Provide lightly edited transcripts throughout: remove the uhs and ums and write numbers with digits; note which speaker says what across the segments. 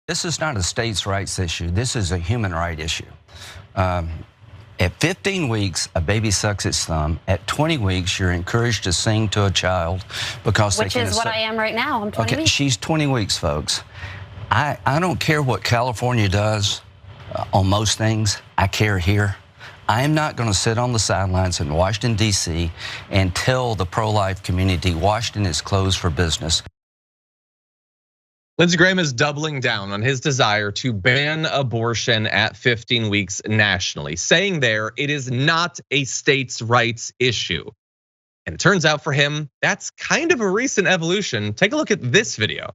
Speaker 1: This is not a states' rights issue. This is a human right issue. At 15 weeks, a baby sucks its thumb. At 20 weeks, you're encouraged to sing to a child because
Speaker 2: Which is what I am right now. I'm 20
Speaker 1: okay,
Speaker 2: weeks.
Speaker 1: she's 20 weeks, folks. I don't care what California does on most things. I care here. I am not going to sit on the sidelines in Washington, D.C. and tell the pro-life community Washington is closed for business.
Speaker 3: Lindsey Graham is doubling down on his desire to ban abortion at 15 weeks nationally, saying there it is not a states' rights issue. And it turns out for him, that's kind of a recent evolution. Take a look at this video.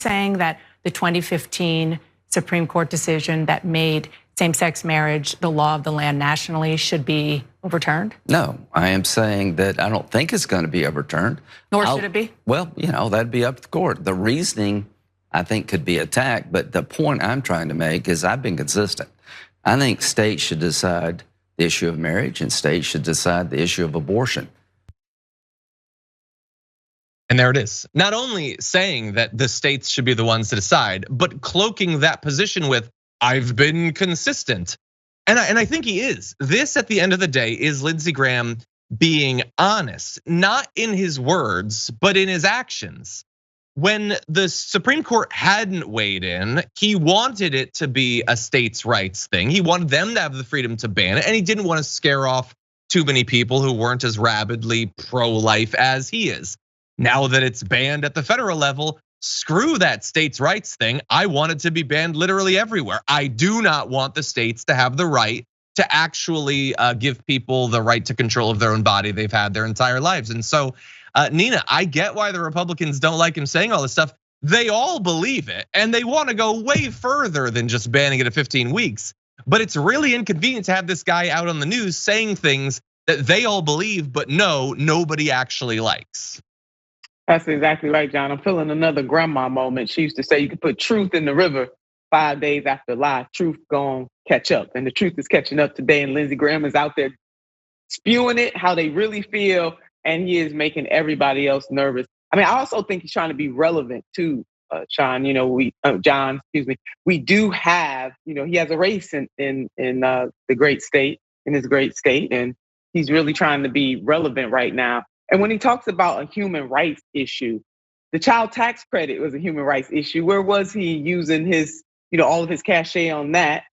Speaker 4: Saying that the 2015 Supreme Court decision that made same-sex marriage the law of the land nationally should be overturned?
Speaker 1: No, I am saying that I don't think it's going to be overturned.
Speaker 4: Nor should it be?
Speaker 1: Well, that'd be up to the court. The reasoning, I think, could be attacked, but the point I'm trying to make is I've been consistent. I think states should decide the issue of marriage and states should decide the issue of abortion.
Speaker 3: And there it is. Not only saying that the states should be the ones to decide, but cloaking that position with, I've been consistent. And I think he is. This, at the end of the day, is Lindsey Graham being honest, not in his words, but in his actions. When the Supreme Court hadn't weighed in, he wanted it to be a states' rights thing. He wanted them to have the freedom to ban it, and he didn't want to scare off too many people who weren't as rabidly pro-life as he is. Now that it's banned at the federal level, screw that states' rights thing. I want it to be banned literally everywhere. I do not want the states to have the right to actually give people the right to control of their own body they've had their entire lives. And so, Nina, I get why the Republicans don't like him saying all this stuff. They all believe it, and they want to go way further than just banning it at 15 weeks. But it's really inconvenient to have this guy out on the news saying things that they all believe, but no, nobody actually likes.
Speaker 5: That's exactly right, John. I'm feeling another grandma moment. She used to say you could put truth in the river 5 days after lie. Truth gonna catch up. And the truth is catching up today. And Lindsey Graham is out there spewing it, how they really feel. And he is making everybody else nervous. I mean, I also think he's trying to be relevant too, Sean. John, excuse me. We do have, he has a race in the great state, in his great state. And he's really trying to be relevant right now. And when he talks about a human rights issue, the child tax credit was a human rights issue. Where was he using his, all of his cachet on that?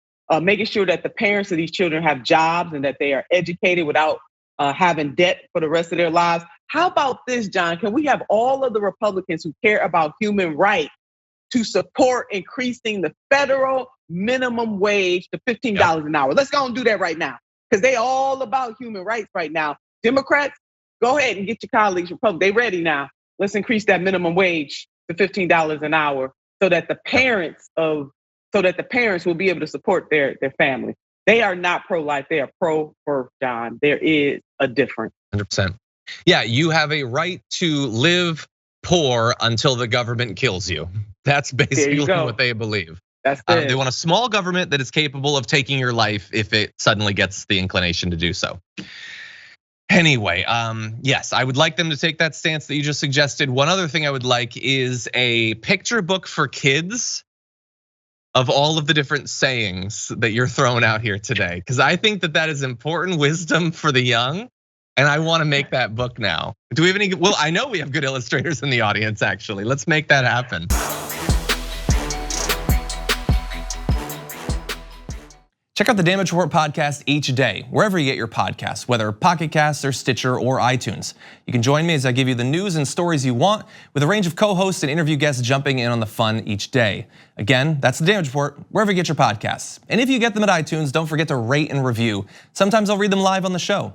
Speaker 5: Making sure that the parents of these children have jobs and that they are educated without having debt for the rest of their lives. How about this, John? Can we have all of the Republicans who care about human rights to support increasing the federal minimum wage to $15 an hour? Let's go and do that right now, because they all about human rights right now. Democrats, go ahead and get your colleagues, Republicans, they ready now. Let's increase that minimum wage to $15 an hour so that the parents will be able to support their family. They are not pro-life, they are pro-birth, John. There is a difference.
Speaker 3: 100%. Yeah, you have a right to live poor until the government kills you. That's basically what they believe.
Speaker 5: That's it.
Speaker 3: They want a small government that is capable of taking your life if it suddenly gets the inclination to do so. Anyway, yes, I would like them to take that stance that you just suggested. One other thing I would like is a picture book for kids of all of the different sayings that you're throwing out here today, because I think that is important wisdom for the young, and I want to make that book now. Do we have any? Well, I know we have good illustrators in the audience, actually. Let's make that happen.
Speaker 6: Check out the Damage Report podcast each day, wherever you get your podcasts, whether Pocket Casts or Stitcher or iTunes. You can join me as I give you the news and stories you want, with a range of co-hosts and interview guests jumping in on the fun each day. Again, that's the Damage Report, wherever you get your podcasts. And if you get them at iTunes, don't forget to rate and review. Sometimes I'll read them live on the show.